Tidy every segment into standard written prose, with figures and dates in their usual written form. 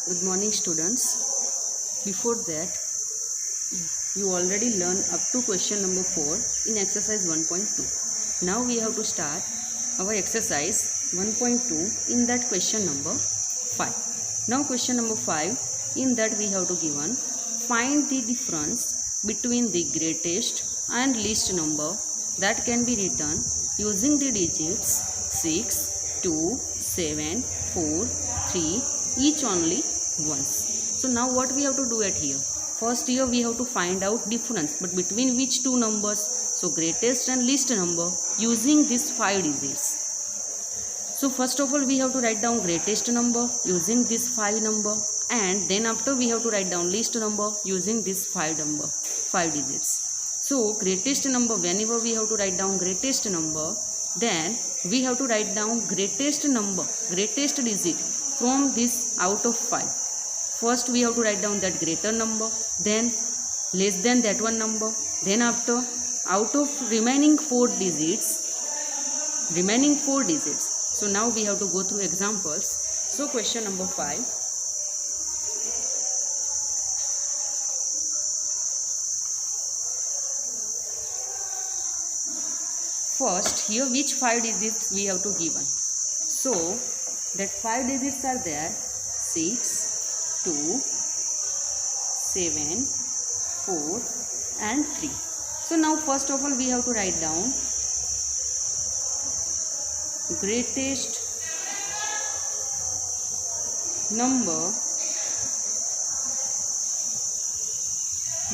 Good morning, students. Before that, you already learned up to question number 4 in exercise 1.2. Now we have to start our exercise 1.2 in that question number 5. Now question number 5, in that we have to given find the difference between the greatest and least number that can be written using the digits 6, 2, 7, 4, 3 each only once. So now what we have to do at here? First here we have to find out difference but between which two numbers. So greatest and least number using these 5 digits. So first of all we have to write down greatest number using this 5 number, and then after we have to write down least number using this 5 digits. So greatest number, whenever we have to write down greatest number, then we have to write down greatest number, greatest digit from this out of 5. First we have to write down that greater number, then less than that one number, then after out of remaining 4 digits. So now we have to go through examples. So question number 5. First here which 5 digits we have to given. So that 5 digits are there: 6, 2, 7, 4 and 3. So now first of all we have to write down greatest number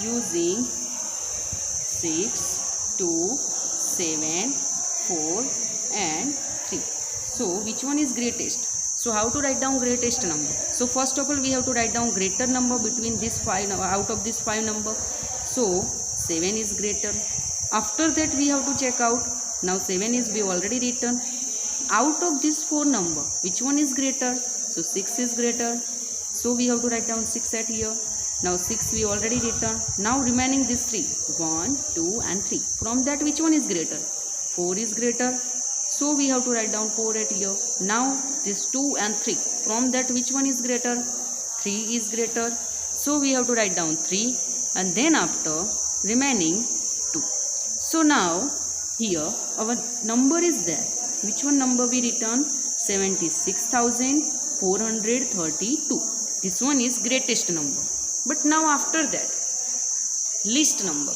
using 6, 2, 7, 4 and 3. So which one is greatest? So how to write down greatest number? So first of all we have to write down greater number between this 5 out of this 5 number. So 7 is greater. After that we have to check out. Now 7 is we already written. Out of this 4 number, which one is greater? So 6 is greater. So we have to write down 6 at here. Now 6 we already written. Now remaining these 3, 1, 2 and 3. From that which one is greater? 4 is greater. So we have to write down 4 at here. Now this 2 and 3. From that which one is greater? 3 is greater. So we have to write down 3, and then after remaining 2. So now here our number is there. Which one number we return? 76,432. This one is greatest number. But now after that, least number.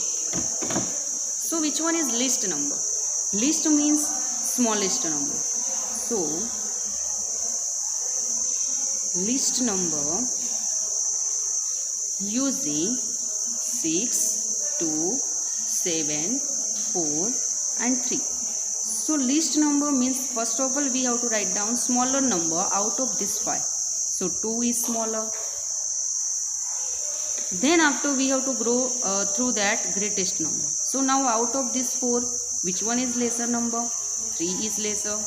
So which one is least number? Least means smallest number. So least number using 6, 2, 7, 4 and 3. So least number means first of all we have to write down smaller number out of this 5. So 2 is smaller. Then after we have to grow through that greatest number. So now out of this 4, which one is lesser number? 3 is lesser.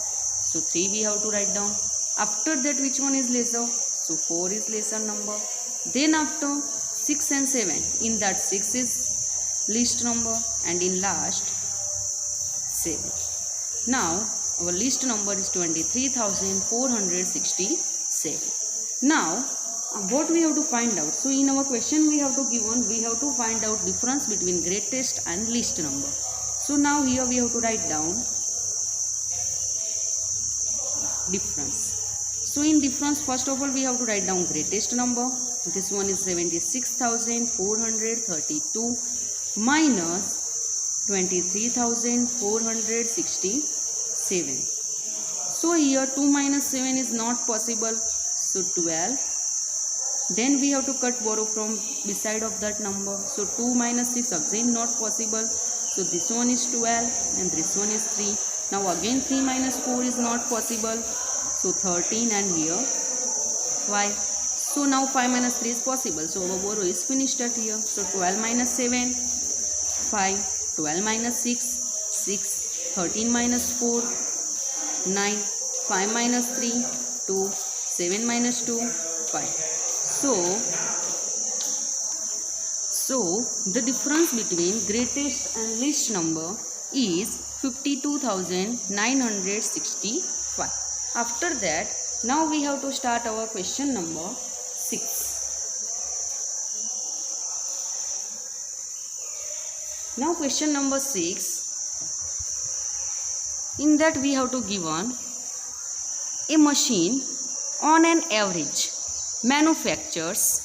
So 3 we have to write down. After that which one is lesser? So 4 is lesser number. Then after 6 and 7, in that 6 is least number, and in last 7. Now our least number is 23,467. Now what we have to find out? So in our question we have to find out difference between greatest and least number. So now here we have to write down difference. So in difference, first of all we have to write down greatest number. This one is 76,432 minus 23,467. So here 2 minus 7 is not possible. So 12. Then we have to borrow from beside of that number. So 2 minus 6 again not possible. So this one is 12 and this one is 3. Now again 3 minus 4 is not possible. So 13 and here 5. So now 5 minus 3 is possible. So our borrow is finished at here. So 12 minus 7, 5. 12 minus 6, 6. 13 minus 4, 9. 5 minus 3, 2. 7 minus 2, 5. So the difference between greatest and least number is 52,965. After that, now we have to start our question number Now question number 6. In that we have to give on a machine on an average manufactures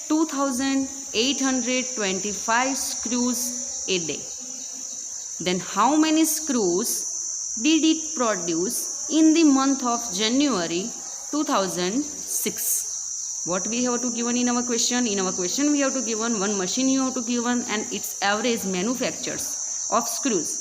2825 screws a day. Then how many screws did it produce in the month of January 2006? What we have to given in our question? In our question we have to given one machine you have to given and its average manufactures of screws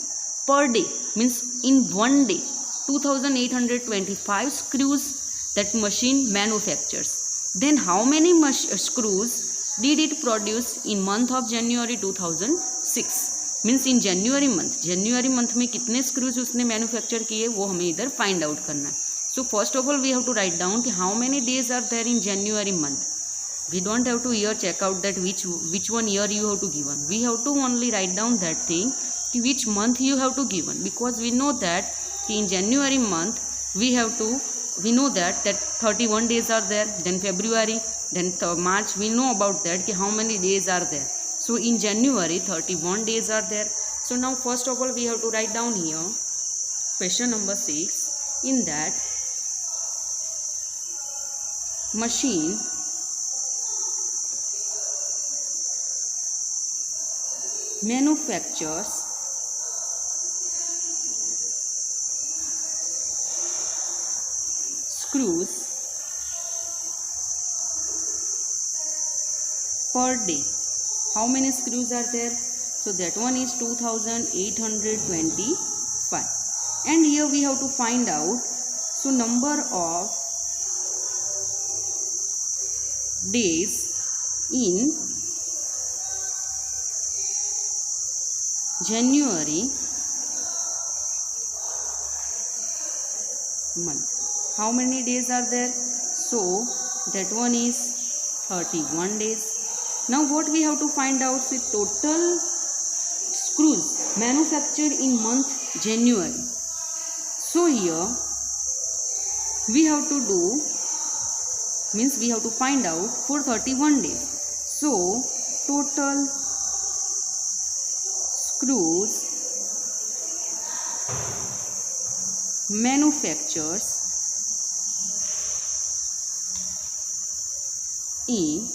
per day, means in one day 2825 screws that machine manufactures. Then how many screws did it produce in month of January 2006? Means in January month में कितने screws उसने manufacture किए वो हमें इधर find out करना है. So first of all we have to write down कि how many days are there in January month. We don't have to year check out that which one year you have to given. We have to only write down that thing कि which month you have to given, because we know that कि in January month we know that 31 days are there, then February, then March, we know about that कि how many days are there. So in January 31 days are there. So now first of all we have to write down here question number 6. In that machine manufactures screws per day. How many screws are there? So that one is 2825. And here we have to find out, so number of days in January month. How many days are there? So that one is 31 days. Now what we have to find out is total screws manufactured in month January. So here we have to do, means we have to find out for 31 days. So total screws manufactures in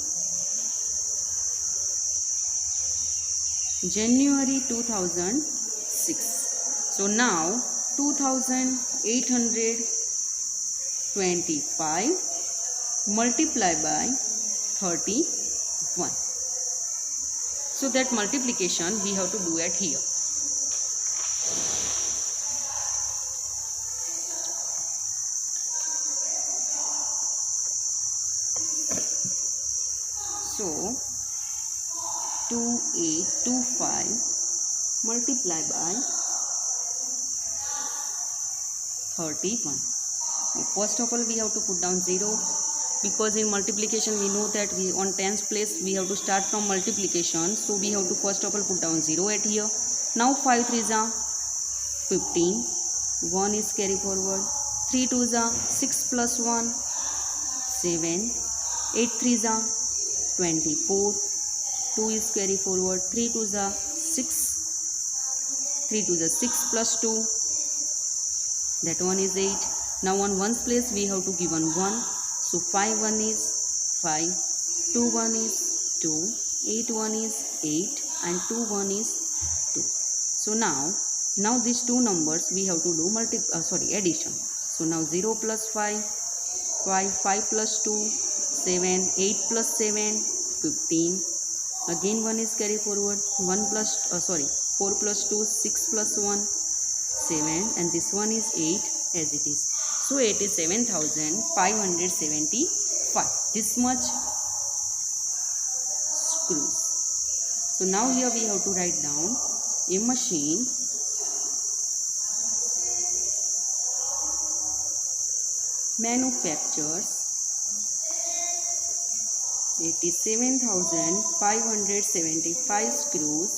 January 2006. So now 2825 multiplied by 31. So that multiplication we have to do at here. So 2825 multiplied by 31. Now first of all we have to put down 0, because in multiplication we know that we on tens place we have to start from multiplication. So we have to first of all put down 0 at here. Now 5 3s are 15, 1 is carry forward, 3 2s are 6 plus 1 7, 8 3s are 24, 2 is carry forward, 3 2s are 6, 3 2s are 6 plus 2, that one is 8. Now on ones place we have to give on 1. So 5 1 is 5, 2 1 is 2, 8 1 is 8 and 2 1 is 2. So now these two numbers we have to do addition. So now 0 plus 5, 5 plus 2, 7, 8 plus 7, 15. Again 1 is carry forward, 4 plus 2, 6 plus 1, 7, and this one is 8 as it is. So 87,575. This much screws. So now here we have to write down a machine manufactures 87,575 screws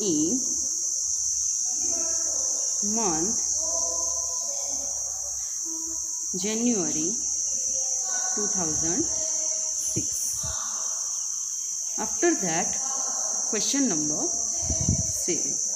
in month January 2006. After that, question number 7.